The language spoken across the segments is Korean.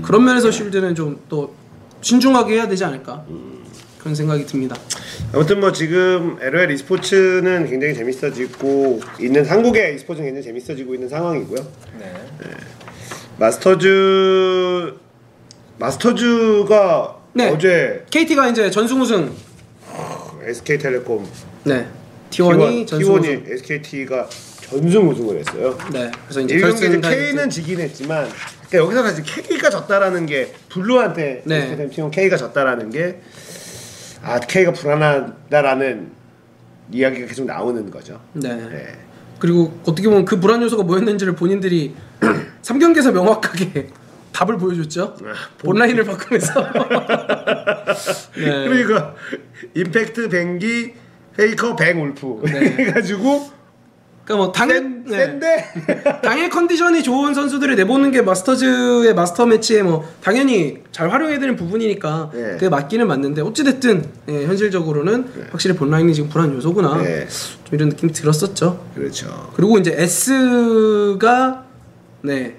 그런 면에서 쉴드는 좀 또 신중하게 해야 되지 않을까 그런 생각이 듭니다. 아무튼 뭐 지금 LOL e스포츠는 굉장히 재밌어지고 있는 한국의 e스포츠는 굉장히 재밌어지고 있는 상황이고요. 네. 마스터즈가 네. 어제 KT가 이제 전승 우승. SK텔레콤 네. T1이 전승 우승. SKT가 전승 우승을 했어요. 네. 그래서 이제 결승 K는 지긴 했지만 그러니까 여기서 사실 K가 졌다라는 게 블루한테 네. 팀 K가 졌다라는 게 K가 불안하다라는 이야기가 계속 나오는 거죠. 네. 네. 그리고 어떻게 보면 그 불안 요소가 뭐였는지를 본인들이 3경기에서 명확하게 답을 보여줬죠. 본라인을 바꾸면서. 네. 그러니까 임팩트 뱅기 페이커 뱅울프 네. 해가지고 그러니까 뭐 센데 당일 컨디션이 좋은 선수들을 내보는 게 마스터즈의 마스터 매치에 뭐 당연히 잘 활용해야 되는 부분이니까 네. 그게 맞기는 맞는데 어찌됐든 예, 현실적으로는 네. 확실히 본라인이 지금 불안 요소구나 네. 좀 이런 느낌이 들었었죠. 그렇죠. 그리고 이제 S가 네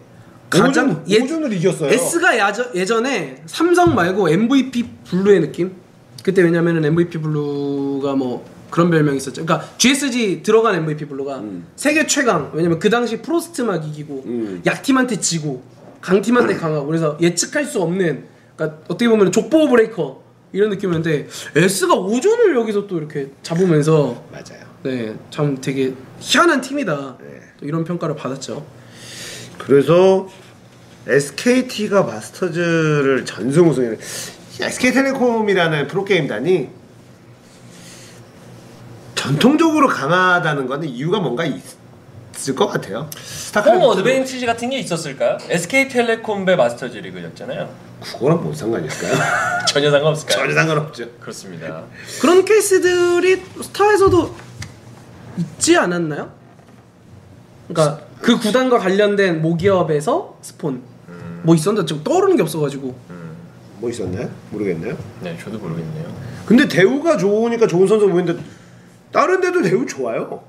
가장 오전을 이겼어요. S가 예전에 삼성 말고 MVP 블루의 느낌. 그때 왜냐면은 MVP 블루가 뭐 그런 별명이 있었죠. 그러니까 GSG 들어간 MVP 블루가 세계 최강. 왜냐면 그 당시 프로스트 막 이기고 약팀한테 지고 강팀한테 강하고 그래서 예측할 수 없는 그러니까 어떻게 보면 족보 브레이커 이런 느낌이었는데 S가 오전을 여기서 또 이렇게 잡으면서 맞아요. 네, 참 되게 희한한 팀이다. 네. 또 이런 평가를 받았죠. 그래서 SKT가 마스터즈를 전승 우승을 SK텔레콤이라는 프로게임단이 전통적으로 강하다는 거는 이유가 뭔가 있을 것 같아요. 홈 어드밴티지 같은 게 있었을까요? SK텔레콤 배 마스터즈 리그였잖아요. 그거랑 뭔 상관이 있을까요? 전혀 상관없을까요? 전혀 상관없죠. 그렇습니다. 그런 케이스들이 스타에서도 있지 않았나요? 그러니까 그 구단과 관련된 모기업에서 스폰 뭐 있었는데 지금 떠오르는 게 없어가지고 뭐 있었나요? 모르겠네요. 네, 저도 모르겠네요. 근데 대우가 좋으니까 좋은 선수 보이는데 다른 데도 대우 좋아요.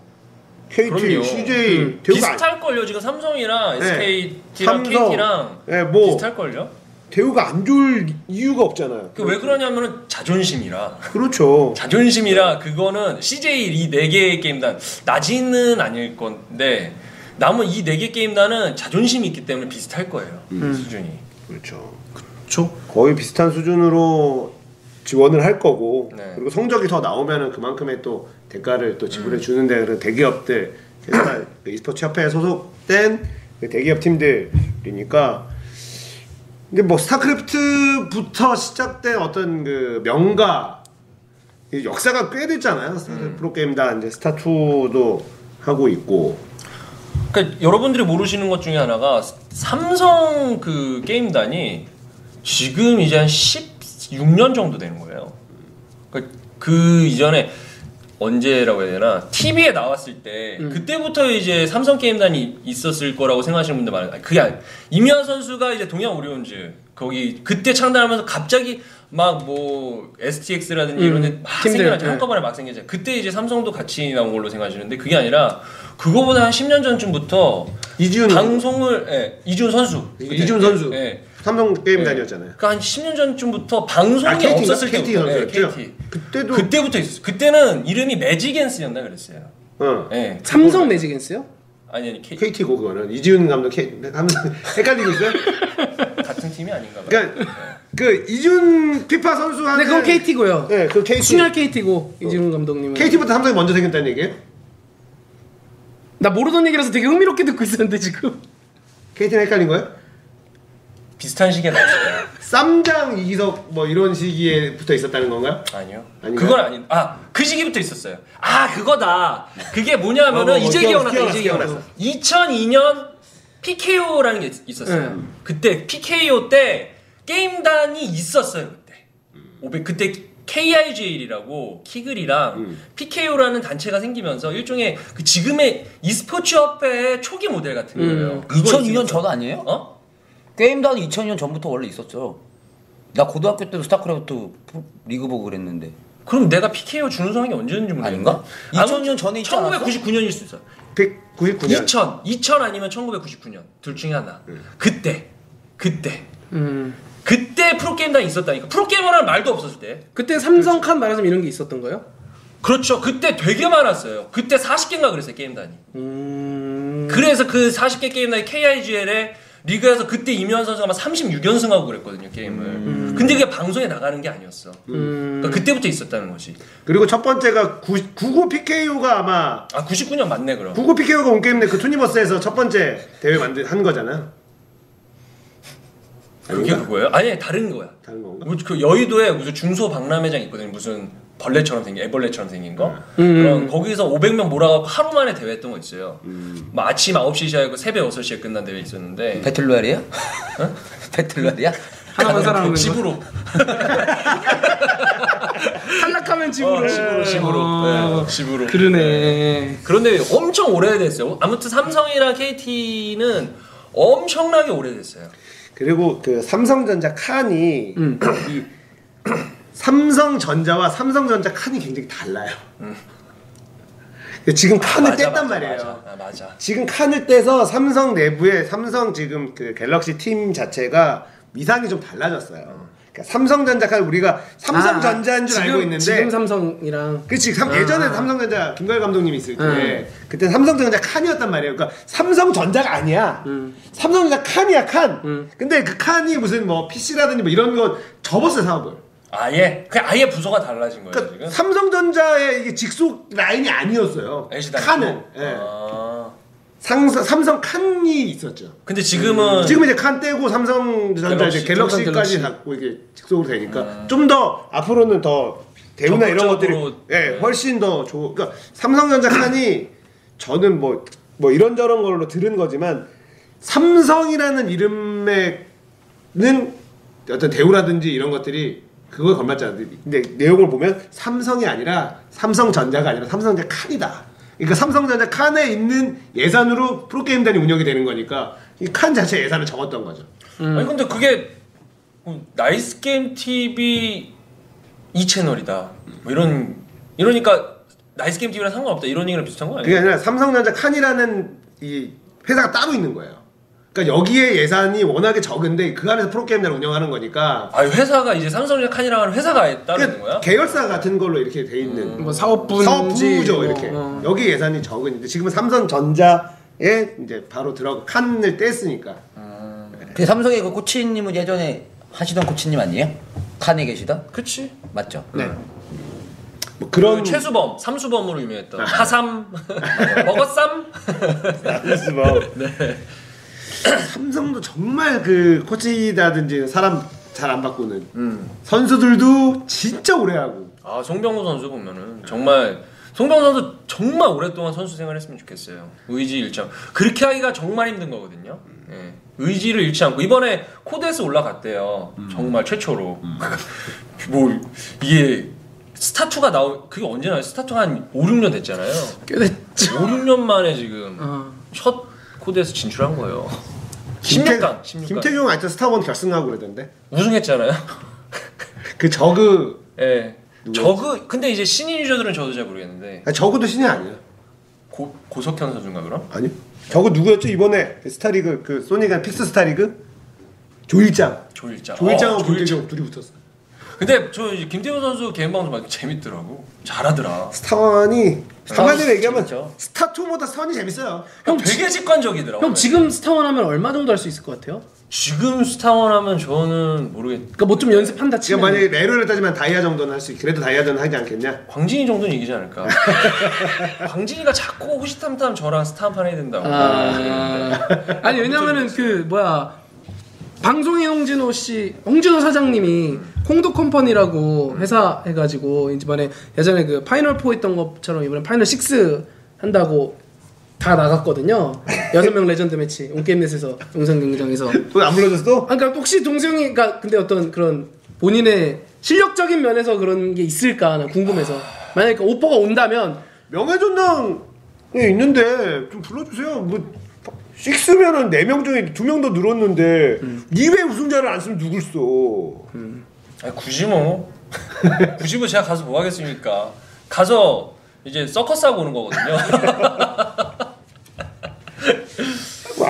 KT, 그럼요. CJ 비슷할걸요. 지금 삼성이랑 SKT랑 KT랑 네, 뭐 비슷할걸요. 대우가 안 좋을 이유가 없잖아요. 왜 그러냐면은 자존심이라. 그렇죠. 자존심이라 그거는 CJ 이 4개의 게임단 낮이는 아닐 건데 남은 이 4개 게임단은 자존심이 있기 때문에 비슷할 거예요. 수준이. 그렇죠. 그렇죠. 거의 비슷한 수준으로 지원을 할 거고 네. 그리고 성적이 더 나오면은 그만큼의 또 대가를 또 지불해 주는데 그런 대기업들 e스포츠 협회에 소속된 대기업 팀들이니까 근데 뭐 스타크래프트부터 시작된 어떤 그 명가 역사가 꽤 됐잖아요. 프로게임단 이제 스타2도 하고 있고 그러니까 여러분들이 모르시는 것 중에 하나가 삼성 그 게임단이 지금 이제 한 16년 정도 되는 거예요. 그러니까 그 이전에 언제라고 해야 되나 TV에 나왔을 때 그때부터 이제 삼성 게임단이 있었을 거라고 생각하시는 분들 많아요. 그게 아니 이미환 선수가 이제 동양 오리온즈 거기 그때 창단하면서 갑자기 막 뭐 STX라든지 이런 데 막 생겨나죠. 한꺼번에 막 생겨져. 그때 이제 삼성도 같이 나온 걸로 생각하시는데 그게 아니라 그거보다 한 10년 전쯤부터 이지훈 방송을 이지훈 선수 이지훈 선수 삼성 게임단이었잖아요. 그러니까 한 10년 전쯤부터 방송이 없었을 KT 때부터 KT. 그때부터 있었어요. 그때는 이름이 매직앤스였나 그랬어요. 삼성 매직앤스요? 아니 KT고 그거는 이지훈 감독 삼성 헷갈리고 있어요? 같은 팀이 아닌가 봐요. 그러니까 그 이준 피파 선수한테 네, 그건 KT고요. 네, 그 KT. 순혈 KT고 이지훈 감독님은 KT보다 삼성이 먼저 생겼다는 얘기예요? 나 모르던 얘기라서 되게 흥미롭게 듣고 있었는데 지금 KT는 헷갈린 거예요? 비슷한 시기에 나왔어요. 쌈장 이기석 뭐 이런 시기에 붙어 있었다는 건가요? 아니요. 아닌가요? 그건 아닌. 그 시기부터 있었어요. 그거다. 그게 뭐냐면은 이제 기억났다. 이제 기억났어. 2002년 PKO라는 게 있었어요. 그때 PKO 때 게임단이 있었어요. 그때. 그때 KIJL이라고 키글이랑 PKO라는 단체가 생기면서 일종의 그 지금의 e스포츠 협회의 초기 모델 같은 거예요. 2002년 전 아니에요? 게임단은 2002년 전부터 원래 있었죠. 나 고등학교 때도 스타크래프트 리그 보고 그랬는데. 그럼 내가 PKO 준우승한 게 언제였는지 모르겠네. 아닌가? 2000년 전에 있지 않았어? 1999년일 수 있어. 199년. 2000 아니면 1999년 둘 중에 하나. 그때 그때 프로게임단이 있었다니까. 프로게이머라는 말도 없었을 때. 그때 삼성 칸 말하자면 이런 게 있었던 거예요? 그렇죠. 그때 되게 많았어요. 그때 40개인가 그랬어요, 게임단이. 그래서 그 40개 게임단이 KIGL에 리그에서 그때 이면 선수가 막 36연승하고 그랬거든요, 게임을. 근데 그게 방송에 나가는 게 아니었어. 그러니까 그때부터 있었다는 거지. 그리고 첫 번째가 99 PKO가 아마 99년 맞네 그럼. 99 PKO가 온게임내 그 투니버스에서 첫 번째 대회 한 거잖아요. 그게 그거예요? 아니 다른 거야. 다른 건가? 그 여의도에 무슨 중소 박람회장 있거든요. 무슨 벌레처럼 생긴 애벌레처럼 생긴 거. 그럼 거기서 500명 몰아갖고 하루 만에 대회 했던 거 있어요. 뭐 아침 9시 시작하고 새벽 6시에 끝난 대회 있었는데. 배틀로얄이야? 어? 배틀로얄이야? 하나만 살아남는 거? 집으로. 탈락하면 집으로. 집으로. 네, 집으로. 그러네. 그런데 엄청 오래됐어요. 아무튼 삼성이랑 KT는 엄청나게 오래됐어요. 그리고 그 삼성전자 칸이 이 삼성전자와 삼성전자 칸이 굉장히 달라요. 지금 칸을 뗐단 말이에요. 맞아. 지금 칸을 떼서 삼성 내부에 삼성 지금 그 갤럭시 팀 자체가 위상이 좀 달라졌어요. 그러니까 삼성전자 칸 우리가 삼성전자인 줄 알고 있는데 지금 삼성이랑 그치 예전에 삼성전자 김가열 감독님이 있을 때 그때 삼성전자 칸이었단 말이에요. 그러니까 삼성전자가 아니야. 삼성전자 칸이야 칸. 근데 그 칸이 무슨 뭐 PC라든지 뭐 이런 거 접었어요 사업을. 아예 부서가 달라진 거예요. 그러니까 지금. 삼성전자의 이게 직속 라인이 아니었어요. 칸은. 예. 삼성 칸이 있었죠. 근데 지금은 이제 칸 떼고 삼성전자 이제 갤럭시까지 갖고 이게 직속으로 되니까 좀 더 앞으로는 더 대우나 이런 것들이 훨씬 더 좋고 그러니까 삼성전자 칸이 저는 뭐 이런저런 걸로 들은 거지만 삼성이라는 이름에는 어떤 대우라든지 이런 것들이 그걸 걸맞지 않는데 근데 내용을 보면 삼성이 아니라 삼성전자가 아니라 삼성전자 칸이다. 그러니까 삼성전자 칸에 있는 예산으로 프로게임단이 운영이 되는 거니까 이 칸 자체 예산을 적었던 거죠. 아니 근데 그게 나이스 게임 TV 2채널이다. 뭐 이러니까 나이스 게임 TV랑 상관없다. 이런 얘기랑 비슷한 거 아니에요? 그게 아니라 삼성전자 칸이라는 이 회사가 따로 있는 거예요. 그러니까 여기에 예산이 워낙에 적은데 그 안에서 프로게임단을 운영하는 거니까. 회사가 이제 삼성전자 칸이라고 하는 회사가 아예 따로 있는 거야? 계열사 같은 걸로 이렇게 돼 있는 뭐 사업부죠 이렇게. 여기 예산이 적은데 지금은 삼성전자에 이제 바로 칸을 뗐으니까. 그 삼성의 그 코치님은 예전에 하시던 코치님 아니에요? 칸에 계시던? 그치. 맞죠? 네. 뭐 그런 최수범, 삼수범으로 유명했던 하삼, 먹었삼. 삼수범. 네. 삼성도 정말 그 코치라든지 사람 잘 안 바꾸는 선수들도 진짜 오래 하고. 송병구 선수 보면은 정말 송병구 선수 정말 오랫동안 선수 생활했으면 좋겠어요. 의지 잃지 않고 그렇게 하기가 정말 힘든 거거든요. 예. 의지를 잃지 않고 이번에 코드에서 올라갔대요. 정말 최초로. 뭐 이게 스타2가 그게 언제 나와요? 스타2가 한 5, 6년 됐잖아요. 꽤 됐죠. 5, 6년 만에 지금 첫 코드에서 진출한 거예요. 16강. 김태경 아직도 스타1 결승하고 그러던데. 우승했잖아요. 그 저그. 예. 저그 근데 이제 신인 유저들은 저도 잘 모르겠는데. 저그도 신이 아니야. 고석현 선수인가 그럼? 아니. 저그 누구였죠 이번에 스타리그 그 소니가 픽스 스타리그? 조일장하고 김태경 둘이 붙었어. 근데 저 김태경 선수 개인 방송 많이 재밌더라고. 잘하더라. 스타1이 한마디로 얘기하면 재밌죠. 스타2보다 스타1이 재밌어요. 형 되게 직관적이더라고. 형 지금 스타1 하면 얼마 정도 할 수 있을 것 같아요? 지금 스타1 하면 저는 모르겠. 그러니까 뭐 좀 연습한다 치면. 그러니까 만약에 레로를 따지면 다이아 정도는 할 수 있. 그래도 다이아는 하지 않겠냐? 광진이 정도는 이기지 않을까. 광진이가 자꾸 호시탐탐 저랑 스타 한 판 해야 된다고. 아니 왜냐면은 그 방송인 홍진호 사장님이 콩도 컴퍼니라고 회사 해가지고 이번에 예전에 그 파이널 4 했던 것처럼 이번에 파이널 6 한다고 다 나갔거든요. 6명 레전드 매치 온게임넷에서 영상 경기장에서. 또 안 불러줬어? 그러니까 혹시 동생이 근데 어떤 그런 본인의 실력적인 면에서 그런 게 있을까 나 궁금해서. 만약에 그 오퍼가 온다면 명예전당에 있는데 좀 불러주세요. 뭐 6면은 4명 중에 2명 더 늘었는데 2회 우승자를 안 쓰면 누굴 써? 굳이 뭐 제가 가서 뭐 하겠습니까? 가서 이제 서커스 하고 오는 거거든요.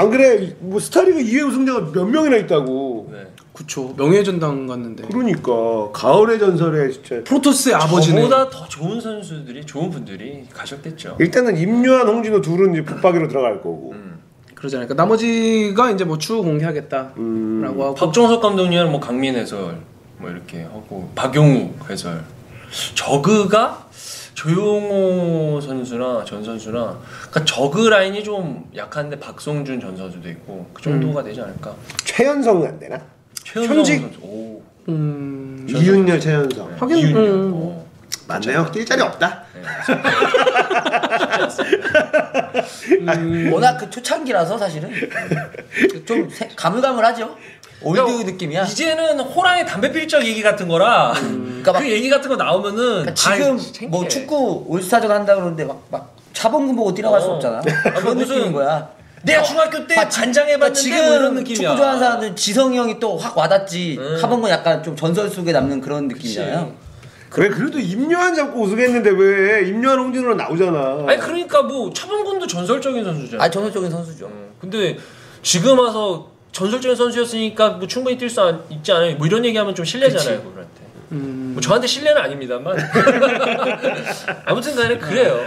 안 그래? 뭐 스타리그 2회 우승자가 몇 명이나 있다고. 네. 그쵸. 명예전당 갔는데. 그러니까 가을의 전설에 진짜 프로토스의 아버지네. 저보다 더 좋은 선수들이 좋은 분들이 가셨겠죠. 일단은 임요한, 홍진호 둘은 이제 붙박이로 들어갈 거고. 그러잖아요. 그러니까 나머지가 이제 뭐 추후 공개하겠다라고 하고. 박종석 감독님은 뭐 강민 해설 뭐 이렇게 하고 박용욱 해설. 저그가 조용호 선수나 전 선수나 그러니까 저그 라인이 좀 약한데 박성준 전 선수도 있고 그 정도가 되지 않을까. 최연성은 안 되나? 최은성 현직? 선수. 오. 이윤열, 최연성. 하긴 이윤열. 맞네요. 뛸 자리 없다. 워낙 그 초창기라서 사실은 좀 가물가물하죠. 올드 그러니까 느낌이야. 이제는 호랑이 담배 필적 얘기 같은 거라 그러니까 그 얘기 같은 거 나오면은 그러니까 지금 뭐 축구 올스타전 한다 그러는데 막 차범근 보고 뛰어갈 수 없잖아. 그런 무슨 느낌인 거야. 내가 중학교 때 반장해봤는데 지금 뭐 이런 느낌이야. 축구 좋아하는 사람들은 지성이 형이 또 확 와닿지. 차범근 약간 좀 전설 속에 남는 그런 느낌이잖아요. 그래 그래도 임요한 잡고 우승했는데 왜 임요한, 홍진호는 나오잖아. 아니 그러니까 뭐 차범근도 전설적인 선수잖아. 전설적인 선수죠. 근데 지금 와서 전설적인 선수였으니까 뭐 충분히 뛸 수 있지 않아요? 뭐 이런 얘기하면 좀 실례잖아요, 그분한테. 뭐 저한테 실례는 아닙니다만 아무튼간에 그래요.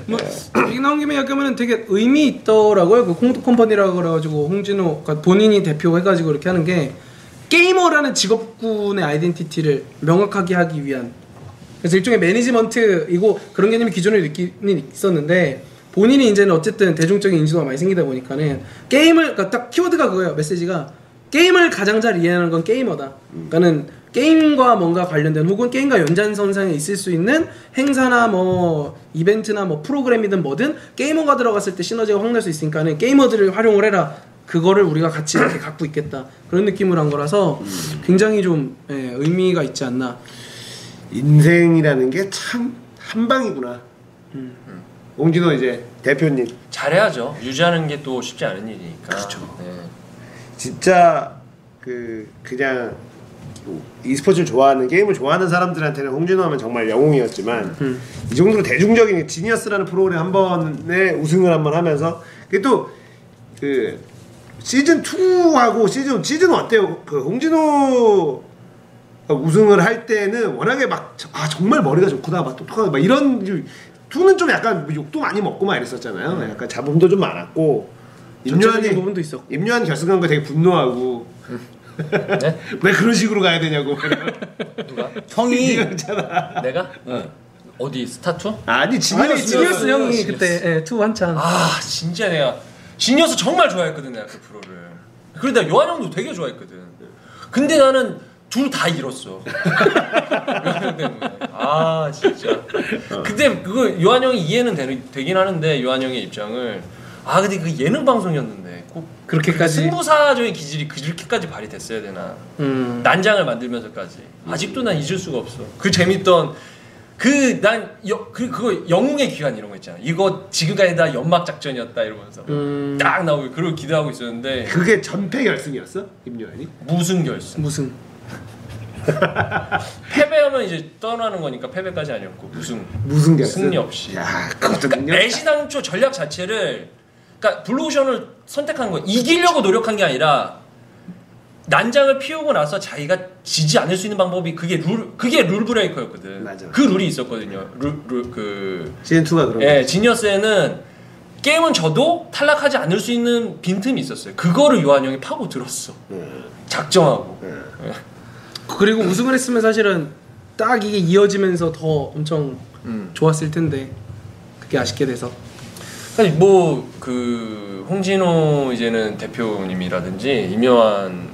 뭐 얘기 나온 김에 약간은 되게 의미 있더라고요. 그 컴퍼니라고 그래가지고 홍진호 그러니까 본인이 대표해가지고 이렇게 하는 게 게이머라는 직업군의 아이덴티티를 명확하게 하기 위한. 그래서 일종의 매니지먼트이고 그런 개념이 기존에 있기는 있었는데 본인이 이제는 어쨌든 대중적인 인지도가 많이 생기다 보니까는 게임을 그러니까 딱 키워드가 그거예요. 메시지가 게임을 가장 잘 이해하는 건 게이머다. 그러니까는 게임과 뭔가 관련된 혹은 게임과 연장선상에 있을 수 있는 행사나 뭐 이벤트나 뭐 프로그램이든 뭐든 게이머가 들어갔을 때 시너지가 확 날 수 있으니까는 게이머들을 활용을 해라. 그거를 우리가 같이 이렇게 갖고 있겠다. 그런 느낌으로 한 거라서 굉장히 좀 의미가 있지 않나. 인생이라는 게 참 한방이구나. 홍진호 이제 대표님. 잘해야죠. 유지하는 게 또 쉽지 않은 일이니까. 그렇죠. 네. 진짜 그냥 e스포츠를 좋아하는 게임을 좋아하는 사람들한테는 홍진호 하면 정말 영웅이었지만 이 정도로 대중적인 지니어스라는 프로그램 한 번에 우승을 한번 하면서 그게 또 그 시즌 2하고 시즌 1 때요. 그 홍진호 우승을 할 때는 워낙에 막 정말 머리가 좋구나, 막 똑똑하다, 막 이런 2는 좀 약간 욕도 많이 먹고 막 이랬었잖아요. 약간 잡음도 좀 많았고 전체적인 부분도 있었고 임요한 결승한 거 되게 분노하고 네? 왜 그런 식으로 가야 되냐고. 누가? 형이 내가? 어디 스타2? 아니 지니어스 형이 그때 투 한창. 아 진짜 내가 지니어스 정말 좋아했거든 내가 그 프로를. 그리고 내가 요한 형도 되게 좋아했거든. 근데 나는 둘 다 잃었어. 아 진짜. 근데 그거 요한 형이 이해는 되긴 하는데 요한 형의 입장을. 아 근데 그 예능 방송이었는데 꼭 그렇게까지 승부사적인 기질이 그렇게까지 발휘됐어야 되나. 난장을 만들면서까지 아직도 난 잊을 수가 없어. 그 재밌던 그거 영웅의 귀환 이런 거 있잖아. 이거 지금까지 다 연막 작전이었다 이러면서 딱 나오고 그걸 기대하고 있었는데 그게 전패 결승이었어? 임요한이? 무승 결승. 무슨 패배하면 이제 떠나는 거니까 패배까지 아니었고 무슨 결승? 승리 없이. 야, 그것도 그러니까 애시당초 전략 자체를 그러니까 블루오션을 선택한 거야. 이기려고 노력한 게 아니라 난장을 피우고 나서 자기가 지지 않을 수 있는 방법이 그게 룰 브레이커였거든. 맞아. 그 룰이 있었거든요. 시즌 2가 그런. 예, 지니어스에는 게임은 져도 탈락하지 않을 수 있는 빈틈이 있었어요. 그거를 요한 형이 파고 들었어. 작정하고. 그리고 우승을 했으면 사실은 딱 이게 이어지면서 더 엄청 좋았을 텐데 그게 아쉽게 돼서. 아니 뭐 홍진호 이제는 대표님이라든지 임요한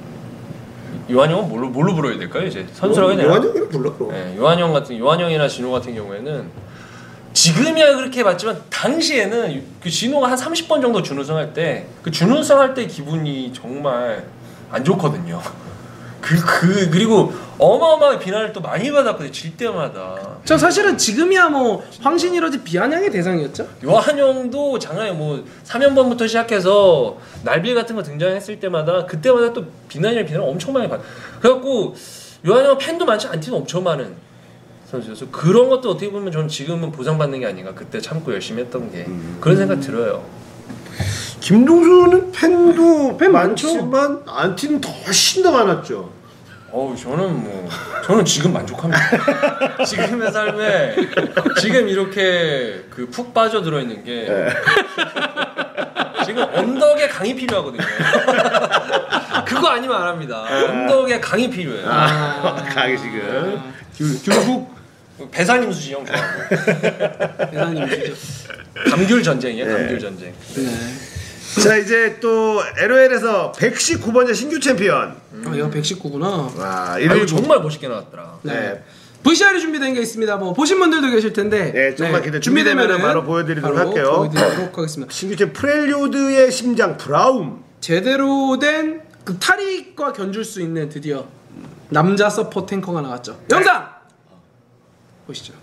요한 형은 뭘로 불러야 될까요? 이제 선수라고 해야 되나? 요한 형이랑 불러. 네, 요한 형이나 진호 같은 경우에는 지금이야 그렇게 봤지만 당시에는 그 진호가 한 30번 정도 준우승할 때 그 준우승할 때 기분이 정말 안 좋거든요. 그리고 어마어마하게 비난을 또 많이 받았거든요. 질 때마다. 저 사실은 지금이야 뭐 황신이라지 비아냥의 대상이었죠. 요한 형도 작년에 뭐 3연번부터 시작해서 날빌 같은 거 등장했을 때마다 그때마다 또 비난을 엄청 많이 받. 그래갖고 요한 형 팬도 많지 않지만 엄청 많은 선수여서 그런 것도 어떻게 보면 저는 지금은 보상받는 게 아닌가. 그때 참고 열심히 했던 게 그런 생각 들어요. 김동수는 팬도 팬 많지만 안티는 훨씬 더 많았죠. 저는 지금 만족합니다. 지금의 삶에 지금 이렇게 그 푹 빠져들어 있는 게 지금 언덕에 강이 필요하거든요. 그거 아니면 안 합니다. 언덕에 강이 필요해요. 강이 지금 결국 배산임 수지 형 좋아하고. 대단히 무시죠. 감귤 전쟁이에요. 감귤 전쟁. 네. 자 이제 또 LOL에서 119번째 신규 챔피언. 얘가 119구나. 와 이거 정말 멋있게 나왔더라. 네. VCR이 준비된 게 있습니다. 뭐 보신 분들도 계실 텐데. 네, 조금만 준비되면은 바로 보여드리도록 할게요. 보여드리도록 하겠습니다. 신규 챔 프렐류드의 심장 브라움. 제대로 된 그 타릭과 견줄 수 있는 드디어 남자 서포 탱커가 나왔죠. 영상 보시죠.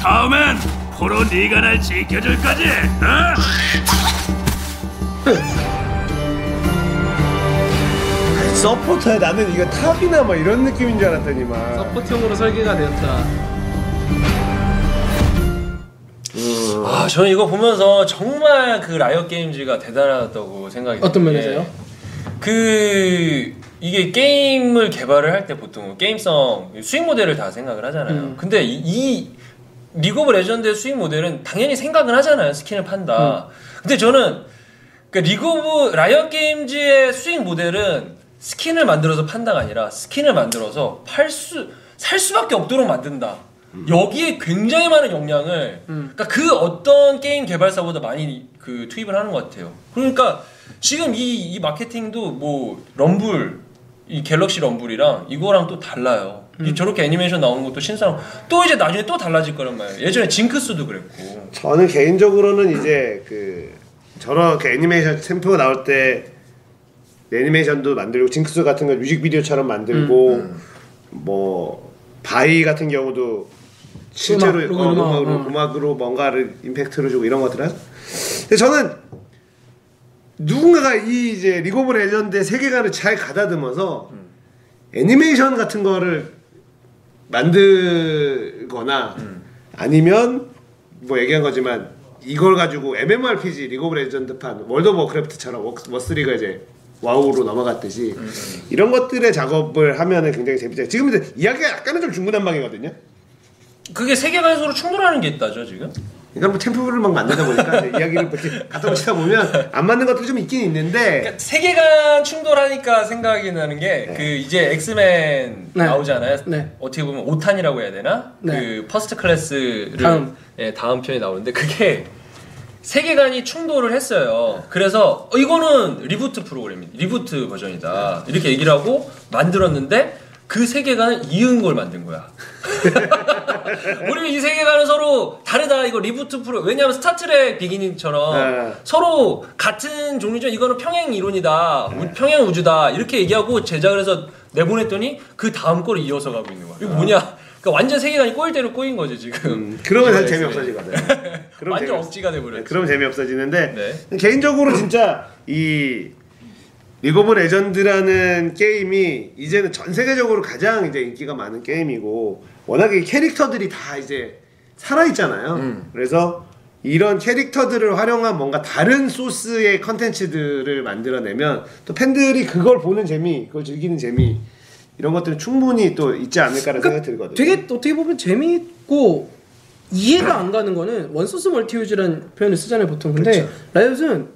다음엔 포로 네가 날 지켜줄 거지? 어? 서포터야. 나는 이거 탑이나 뭐 이런 느낌인 줄 알았더니만. 서포팅으로 설계가 되었다. 저는 이거 보면서 정말 그 라이엇 게임즈가 대단하다고 생각이 어떤 드는 게 면에서요? 이게 게임을 개발을 할 때 보통 게임성 수익 모델을 다 생각을 하잖아요. 근데 이 리그 오브 레전드의 수익 모델은 당연히 생각은 하잖아요. 스킨을 판다. 근데 저는 그 리그 오브 라이엇 게임즈의 수익 모델은 스킨을 만들어서 판다가 아니라 스킨을 만들어서 살 수밖에 없도록 만든다. 여기에 굉장히 많은 역량을 그러니까 그 어떤 게임 개발사보다 많이 그 투입을 하는 것 같아요. 그러니까 지금 이 마케팅도 뭐 럼블 이 갤럭시 럼블이랑 이거랑 또 달라요. 저렇게 애니메이션 나오는 것도 신상 또 이제 나중에 또 달라질 거란 말이에요. 예전에 징크스도 그랬고. 저는 개인적으로는 이제 그 저렇게 애니메이션 샘플가 나올 때 애니메이션도 만들고 징크스 같은 거 뮤직비디오처럼 만들고 뭐 바이 같은 경우도 실제로 음악으로 뭔가를 임팩트를 주고 이런 것들은. 근데 저는 누군가가 이 이제 리그 오브 레전드의 세계관을 잘 가다듬어서 애니메이션 같은 거를 만들거나 아니면 뭐 얘기한 거지만 이걸 가지고 MMORPG 리그 오브 레전드판 월드 오브 워크래프트처럼 워스리가 이제 와우로 넘어갔듯이 이런 것들의 작업을 하면은 굉장히 재밌죠. 지금 근데 이야기가 약간은 좀 중구난방이거든요. 그게 세계관에 서로 충돌하는 게 있다죠 지금? 그러니까 뭐 템플을 막 만들다 보니까 이야기를 이렇게 갖다 붙이다 보면 안 맞는 것들이 좀 있긴 있는데. 그러니까 세계관 충돌하니까 생각이 나는 게 그 이제 엑스맨 나오잖아요. 어떻게 보면 5탄이라고 해야 되나? 그 퍼스트 클래스를 다음 편이 나오는데 그게 세계관이 충돌을 했어요. 그래서 이거는 리부트 프로그램이다. 리부트 버전이다. 이렇게 얘기를 하고 만들었는데 그 세계관을 이은 걸 만든 거야. 우리는 이 세계관은 서로 다르다. 이거 리부트 프로. 왜냐하면 스타트랙 비기닝처럼 서로 같은 종류죠. 이거는 평행 이론이다. 평행 우주다. 이렇게 얘기하고 제작을 해서 내보냈더니 그 다음 거를 이어서 가고 있는 거야. 이거 뭐냐? 그러니까 완전 세계관이 꼬일 대로 꼬인 거지 지금. 그러면 사실 재미없어지거든. 완전 억지가 돼버렸지. 그러면 재미없어지는데 개인적으로 진짜 이 리그 오브 레전드라는 게임이 이제는 전 세계적으로 가장 이제 인기가 많은 게임이고 워낙에 캐릭터들이 다 이제 살아있잖아요. 그래서 이런 캐릭터들을 활용한 뭔가 다른 소스의 컨텐츠들을 만들어내면 또 팬들이 그걸 보는 재미, 그걸 즐기는 재미 이런 것들은 충분히 또 있지 않을까라는 생각이 들거든요. 되게 어떻게 보면 재미있고 이해가 안 가는 거는 원소스 멀티유즈라는 표현을 쓰잖아요 보통. 근데 그렇죠. 라이엇은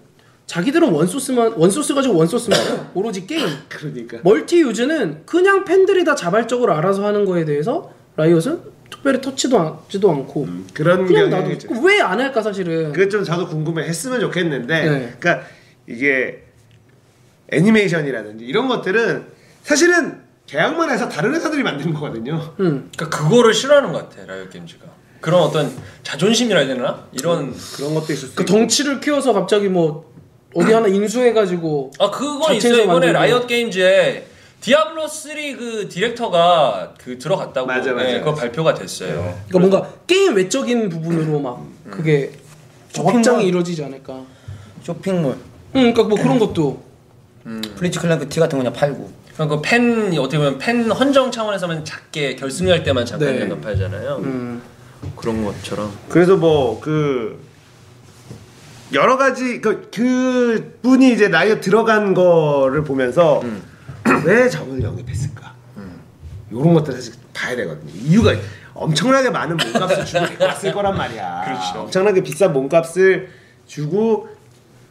자기들은 원소스 가지고 원소스만 오로지 게임. 그러니까 멀티유즈는 그냥 팬들이 다 자발적으로 알아서 하는 거에 대해서 라이엇은 특별히 터치도 하지도 않고 그런 그냥 경향이 있죠. 놔도 왜 안 할까 사실은. 그게 좀 저도 궁금해했으면 좋겠는데, 네. 그러니까 이게 애니메이션이라든지 이런 것들은 사실은 계약만 해서 다른 회사들이 만든 거거든요. 그러니까 그거를 싫어하는 것 같아 라이엇 게임즈가. 그런 어떤 자존심이라 해야 되나? 이런 그런 것도 있을 수 그 있고. 덩치를 키워서 갑자기 뭐 어디 하나 인수해가지고 그건 자체에서 있어요. 이번에 만들고. 라이엇 게임즈에 디아블로 3 그 디렉터가 그 들어갔다고 맞아. 그거 발표가 됐어요. 그러니까 뭔가 게임 외적인 부분으로 막 그게 확장이 이루어지지 않을까. 쇼핑몰, 그러니까 뭐 그런 것도 플리츠 클랭크 티 같은 거 그냥 팔고. 그러니까 팬 어떻게 보면 팬 헌정 차원에서만 작게 결승할 때만 잠깐 네. 잠깐 팔잖아요. 그런 것처럼. 그래서 뭐 그 여러 가지 그 분이 이제 라이엇 들어간 거를 보면서 왜 저걸 영입했을까? 이런 것들 사실 봐야 되거든요. 이유가 엄청나게 많은 몸값을 주고 데리고 왔을 거란 말이야. 그렇죠. 엄청나게 비싼 몸값을 주고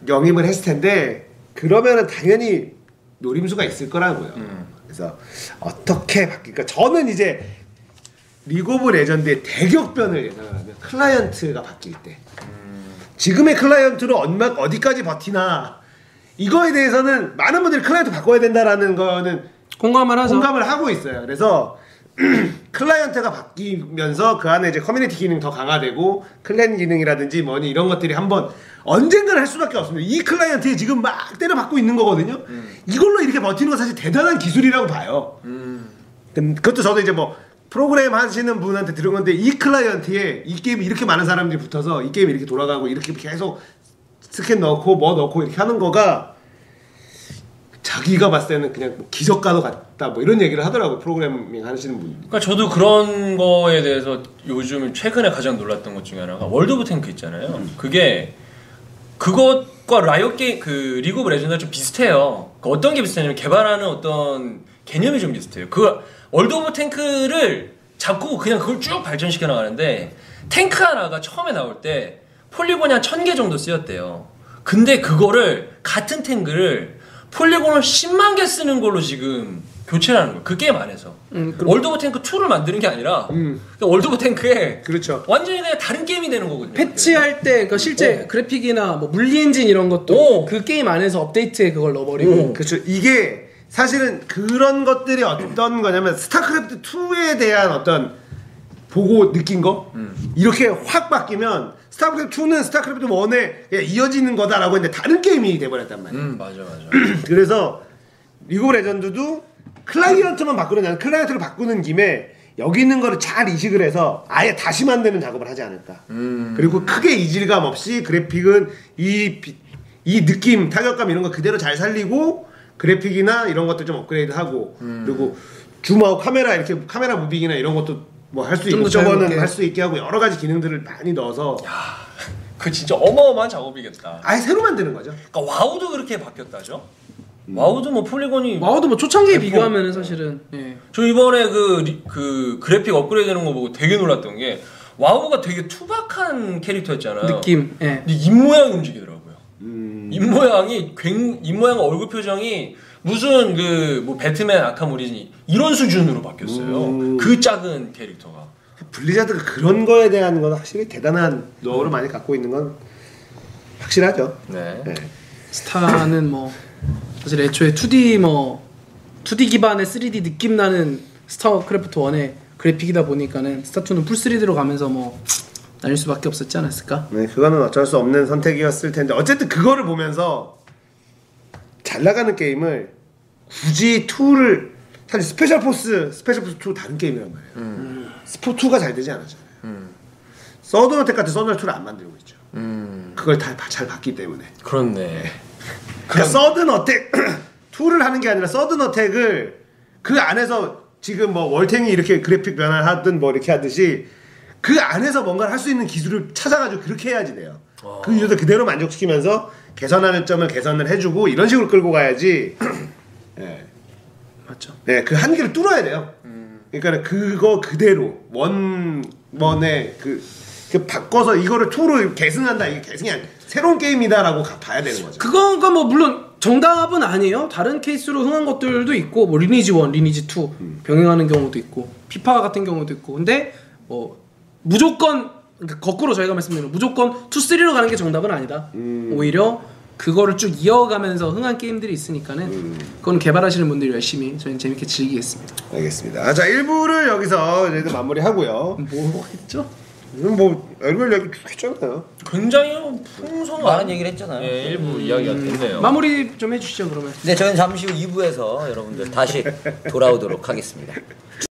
영입을 했을 텐데 그러면은 당연히 노림수가 있을 거라고요. 그래서 어떻게 바뀔까? 저는 이제 리그 오브 레전드의 대격변을 예상을 하면 클라이언트가 바뀔 때 지금의 클라이언트로 어디까지 버티나 이거에 대해서는 많은 분들이 클라이언트 바꿔야 된다라는 거는 공감을 하죠. 공감을 하고 있어요. 그래서 클라이언트가 바뀌면서 그 안에 이제 커뮤니티 기능 더 강화되고 클랜 기능이라든지 뭐니 이런 것들이 한번 언젠가는 할 수밖에 없습니다. 이 클라이언트에 지금 막 때려박고 있는 거거든요. 이걸로 이렇게 버티는 건 사실 대단한 기술이라고 봐요. 그것도 저도 이제 뭐 프로그램 하시는 분한테 들은 건데 이 클라이언트에 이 게임에 이렇게 많은 사람들이 붙어서 이 게임이 이렇게 돌아가고 이렇게 계속 스캔 넣고 뭐 넣고 이렇게 하는 거가 자기가 봤을 때는 그냥 뭐 기적과도 같다 뭐 이런 얘기를 하더라고 프로그래밍 하시는 분. 그러니까 저도 그런 거에 대해서 요즘 최근에 가장 놀랐던 것 중에 하나가 월드 오브 탱크 있잖아요. 그게 그것과 라이엇 게임 그 리그 오브 레전드가 좀 비슷해요. 그 어떤 게 비슷하냐면 개발하는 어떤 개념이 좀 비슷해요. 그 월드 오브 탱크를 잡고 그냥 그걸 쭉 발전시켜 나가는데 탱크 하나가 처음에 나올 때 폴리곤이 한 1000개 정도 쓰였대요. 근데 그거를 같은 탱크를 폴리곤을 10만 개 쓰는 걸로 지금 교체를 하는 거예요. 그 게임 안에서. 월드 오브 탱크 2를 만드는 게 아니라 그러니까 월드 오브 탱크에 그렇죠. 완전히 그냥 다른 게임이 되는 거거든요. 패치할 때 그러니까 실제 그래픽이나 뭐 물리 엔진 이런 것도 그 게임 안에서 업데이트에 그걸 넣어버리고. 그렇죠. 이게 사실은 그런 것들이 어떤 거냐면 스타크래프트 2에 대한 어떤 보고 느낀 거 이렇게 확 바뀌면 스타크래프트 2는 스타크래프트 1에 이어지는 거다라고 했는데 다른 게임이 돼버렸단 말이에요. 맞아. 그래서 리그 오브 레전드도 클라이언트만 바꾸는 아니라 클라이언트를 바꾸는 김에 여기 있는 거를 잘 이식을 해서 아예 다시 만드는 작업을 하지 않을까. 그리고 크게 이질감 없이 그래픽은 이 느낌, 타격감 이런 거 그대로 잘 살리고 그래픽이나 이런 것들 좀 업그레이드하고 그리고 줌하고 카메라 이렇게 카메라 무빙이나 이런 것도 뭐 할 수 있고 저거는 할 수 있게 하고 여러 가지 기능들을 많이 넣어서 그 진짜 어마어마한 작업이겠다. 아예 새로 만드는 거죠. 그러니까 와우도 그렇게 바뀌었다죠? 와우도 뭐 폴리곤이 와우도 뭐 초창기에 비교하면은 사실은 예. 저 이번에 그 그래픽 업그레이드되는 거 보고 되게 놀랐던 게 와우가 되게 투박한 캐릭터였잖아요. 느낌. 예. 근데 입 모양이 움직이더라고요. 입 모양 얼굴 표정이 무슨 그 뭐 배트맨 아캄 오리진 이런 수준으로 바뀌었어요. 그 작은 캐릭터가. 블리자드가 그런 거에 대한 건 확실히 대단한 노하우를 많이 갖고 있는 건 확실하죠. 네. 스타는 뭐 사실 애초에 2D 기반의 3D 느낌 나는 스타크래프트 1의 그래픽이다 보니까는 스타 2는 풀 3D로 가면서 뭐 날릴 수밖에 없었지 않았을까? 네, 그거는 어쩔 수 없는 선택이었을 텐데 어쨌든 그거를 보면서 잘 나가는 게임을 굳이 2를 사실 스페셜 포스 2 다른 게임이란 말이에요. 스포 2가 잘 되지 않았잖아요. 서든어택 같은 서든어택 2를 안 만들고 있죠. 그걸 다 잘 봤기 때문에. 그렇네. 그러니까 서든어택 2를 하는 게 아니라 서든어택을 그 안에서 지금 뭐 월탱이 이렇게 그래픽 변화를 하든 뭐 이렇게 하듯이 그 안에서 뭔가를 할 수 있는 기술을 찾아가지고 그렇게 해야지 돼요. 그 유저들 그대로 만족시키면서 개선하는 점을 개선을 해주고 이런 식으로 끌고 가야지. 네. 맞죠. 네, 그 한계를 뚫어야 돼요. 그러니까 그거 그대로 원의 그 그 바꿔서 이거를 2로 계승한다. 이게 계승이 아니라 새로운 게임이다라고 봐야 되는 거죠. 그거가 뭐 물론 정답은 아니에요. 다른 케이스로 흥한 것들도 있고 뭐 리니지 1, 리니지 2 병행하는 경우도 있고 피파 같은 경우도 있고. 근데 무조건 그러니까 거꾸로 저희가 말씀드리는 무조건 2, 3로 가는 게 정답은 아니다. 오히려 그거를 쭉 이어가면서 흥한 게임들이 있으니까는 그건 개발하시는 분들이 열심히 저희는 재밌게 즐기겠습니다. 알겠습니다. 자 1부를 여기서 저희도 마무리하고요. 뭐 했죠? 뭐 얼굴 얘기 쭉 했잖아요. 굉장히 풍성한 많은 얘기를 했잖아요. 예, 일부 이야기가 됐네요. 마무리 좀 해주시죠 그러면. 네, 저는 잠시 후 2부에서 여러분들 다시 돌아오도록 하겠습니다.